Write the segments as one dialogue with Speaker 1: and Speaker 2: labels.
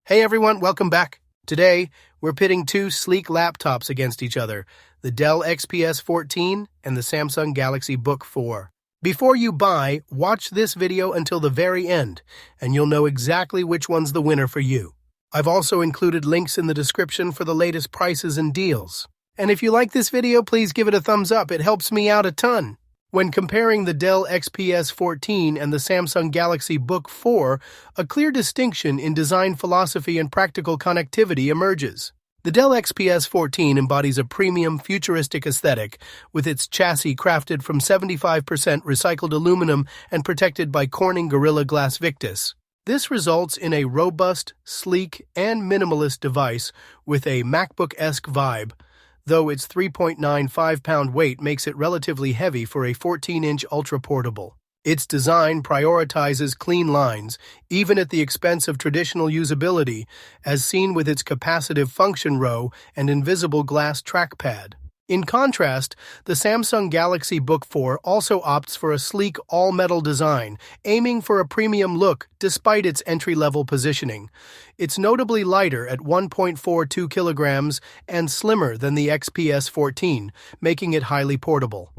Speaker 1: Hey everyone, welcome back. Today, we're pitting two sleek laptops against each other, the Dell XPS 14 and the Samsung Galaxy Book4. Before you buy, watch this video until the very end, and you'll know exactly which one's the winner for you. I've also included links in the description for the latest prices and deals. And if you like this video, please give it a thumbs up, it helps me out a ton. When comparing the Dell XPS 14 and the Samsung Galaxy Book4, a clear distinction in design philosophy and practical connectivity emerges. The Dell XPS 14 embodies a premium, futuristic aesthetic, with its chassis crafted from 75% recycled aluminum and protected by Corning Gorilla Glass Victus. This results in a robust, sleek, and minimalist device with a MacBook-esque vibe, though its 3.95-pound weight makes it relatively heavy for a 14-inch ultra-portable. Its design prioritizes clean lines, even at the expense of traditional usability, as seen with its capacitive function row and invisible glass trackpad. In contrast, the Samsung Galaxy Book4 also opts for a sleek all-metal design, aiming for a premium look despite its entry-level positioning. It's notably lighter at 1.42 kilograms and slimmer than the XPS 14, making it highly portable.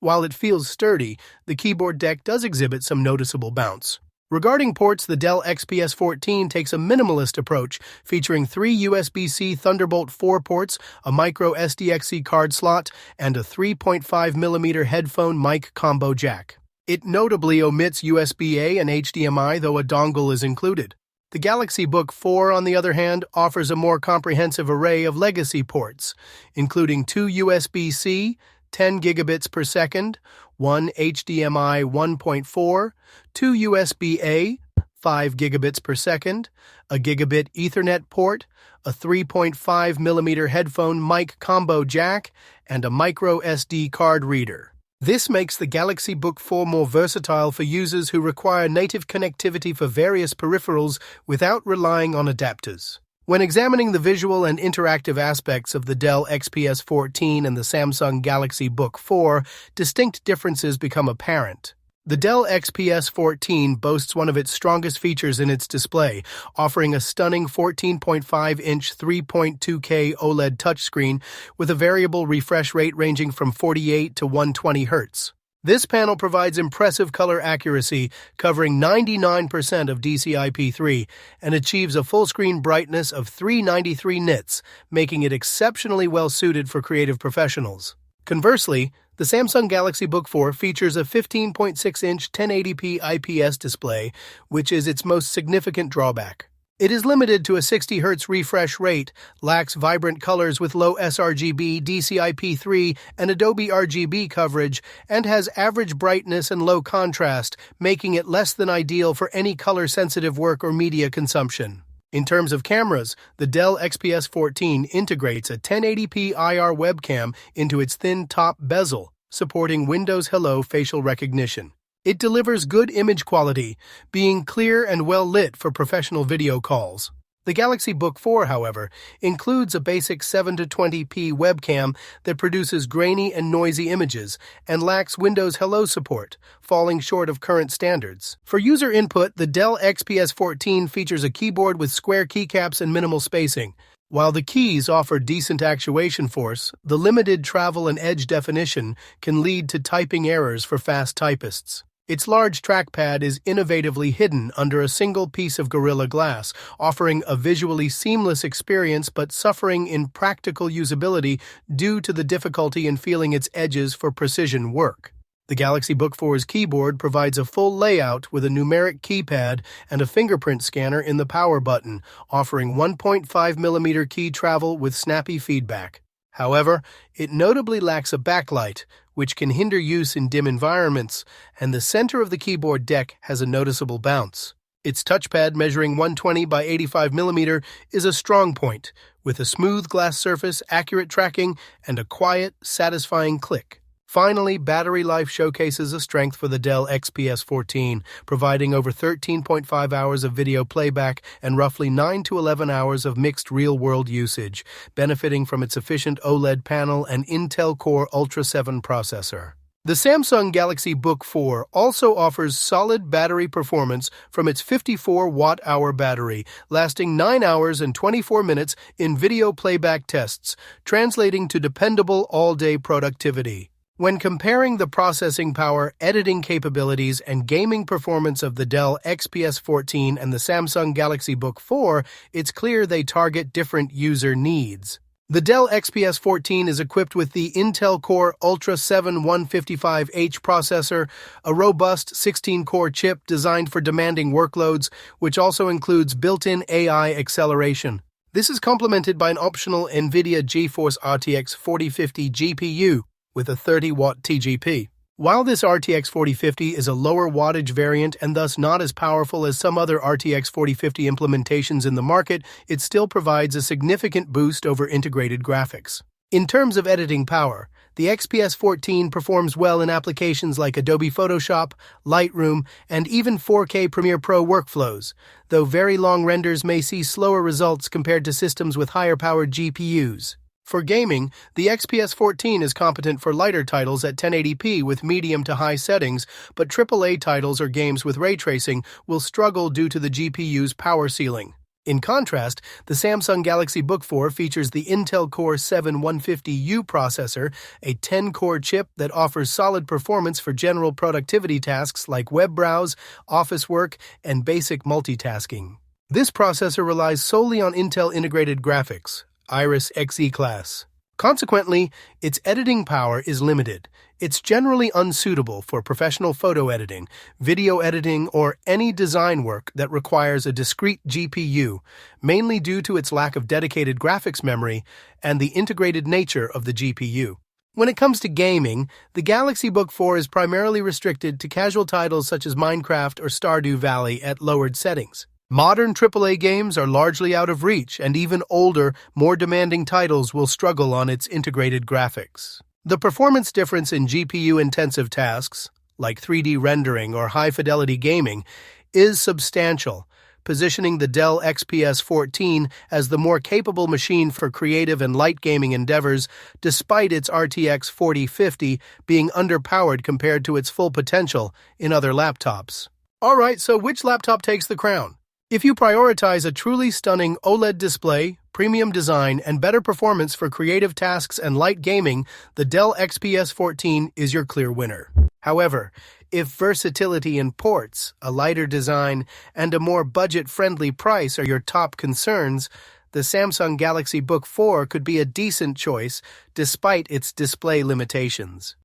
Speaker 1: While it feels sturdy, the keyboard deck does exhibit some noticeable bounce. Regarding ports, the Dell XPS 14 takes a minimalist approach, featuring 3 USB-C Thunderbolt 4 ports, a micro SDXC card slot, and a 3.5mm headphone mic combo jack. It notably omits USB-A and HDMI, though a dongle is included. The Galaxy Book4, on the other hand, offers a more comprehensive array of legacy ports, including 2 USB-C, 10 gigabits per second, 1 HDMI 1.4, 2 USB-A, 5 gigabits per second, a gigabit Ethernet port, a 3.5mm headphone mic combo jack, and a micro SD card reader. This makes the Galaxy Book4 more versatile for users who require native connectivity for various peripherals without relying on adapters. When examining the visual and interactive aspects of the Dell XPS 14 and the Samsung Galaxy Book4, distinct differences become apparent. The Dell XPS 14 boasts one of its strongest features in its display, offering a stunning 14.5-inch 3.2K OLED touchscreen with a variable refresh rate ranging from 48 to 120 Hz. This panel provides impressive color accuracy, covering 99% of DCI-P3, and achieves a full-screen brightness of 393 nits, making it exceptionally well-suited for creative professionals. Conversely, the Samsung Galaxy Book4 features a 15.6-inch 1080p IPS display, which is its most significant drawback. It is limited to a 60 Hz refresh rate, lacks vibrant colors with low sRGB, DCI-P3, and Adobe RGB coverage, and has average brightness and low contrast, making it less than ideal for any color-sensitive work or media consumption. In terms of cameras, the Dell XPS 14 integrates a 1080p IR webcam into its thin top bezel, supporting Windows Hello facial recognition. It delivers good image quality, being clear and well-lit for professional video calls. The Galaxy Book4, however, includes a basic 720p webcam that produces grainy and noisy images and lacks Windows Hello support, falling short of current standards. For user input, the Dell XPS 14 features a keyboard with square keycaps and minimal spacing. While the keys offer decent actuation force, the limited travel and edge definition can lead to typing errors for fast typists. Its large trackpad is innovatively hidden under a single piece of Gorilla Glass, offering a visually seamless experience but suffering in practical usability due to the difficulty in feeling its edges for precision work. The Galaxy Book4's keyboard provides a full layout with a numeric keypad and a fingerprint scanner in the power button, offering 1.5mm key travel with snappy feedback. However, it notably lacks a backlight, which can hinder use in dim environments, and the center of the keyboard deck has a noticeable bounce. Its touchpad, measuring 120 by 85mm, is a strong point, with a smooth glass surface, accurate tracking, and a quiet, satisfying click. Finally, battery life showcases a strength for the Dell XPS 14, providing over 13.5 hours of video playback and roughly 9 to 11 hours of mixed real-world usage, benefiting from its efficient OLED panel and Intel Core Ultra 7 processor. The Samsung Galaxy Book4 also offers solid battery performance from its 54 watt-hour battery, lasting 9 hours and 24 minutes in video playback tests, translating to dependable all-day productivity. When comparing the processing power, editing capabilities, and gaming performance of the Dell XPS 14 and the Samsung Galaxy Book4, it's clear they target different user needs. The Dell XPS 14 is equipped with the Intel Core Ultra 7 155H processor, a robust 16-core chip designed for demanding workloads, which also includes built-in AI acceleration. This is complemented by an optional NVIDIA GeForce RTX 4050 GPU with a 30-watt TGP. While this RTX 4050 is a lower wattage variant and thus not as powerful as some other RTX 4050 implementations in the market, it still provides a significant boost over integrated graphics. In terms of editing power, the XPS 14 performs well in applications like Adobe Photoshop, Lightroom, and even 4K Premiere Pro workflows, though very long renders may see slower results compared to systems with higher-powered GPUs. For gaming, the XPS 14 is competent for lighter titles at 1080p with medium to high settings, but AAA titles or games with ray tracing will struggle due to the GPU's power ceiling. In contrast, the Samsung Galaxy Book4 features the Intel Core 7 150U processor, a 10-core chip that offers solid performance for general productivity tasks like web browse, office work, and basic multitasking. This processor relies solely on Intel integrated graphics, Iris Xe class. Consequently, its editing power is limited. It's generally unsuitable for professional photo editing, video editing, or any design work that requires a discrete GPU, mainly due to its lack of dedicated graphics memory and the integrated nature of the GPU. When it comes to gaming, the Galaxy Book4 is primarily restricted to casual titles such as Minecraft or Stardew Valley at lowered settings. Modern AAA games are largely out of reach, and even older, more demanding titles will struggle on its integrated graphics. The performance difference in GPU-intensive tasks, like 3D rendering or high-fidelity gaming, is substantial, positioning the Dell XPS 14 as the more capable machine for creative and light gaming endeavors, despite its RTX 4050 being underpowered compared to its full potential in other laptops. Alright, so which laptop takes the crown? If you prioritize a truly stunning OLED display, premium design, and better performance for creative tasks and light gaming, the Dell XPS 14 is your clear winner. However, if versatility in ports, a lighter design, and a more budget-friendly price are your top concerns, the Samsung Galaxy Book4 could be a decent choice despite its display limitations.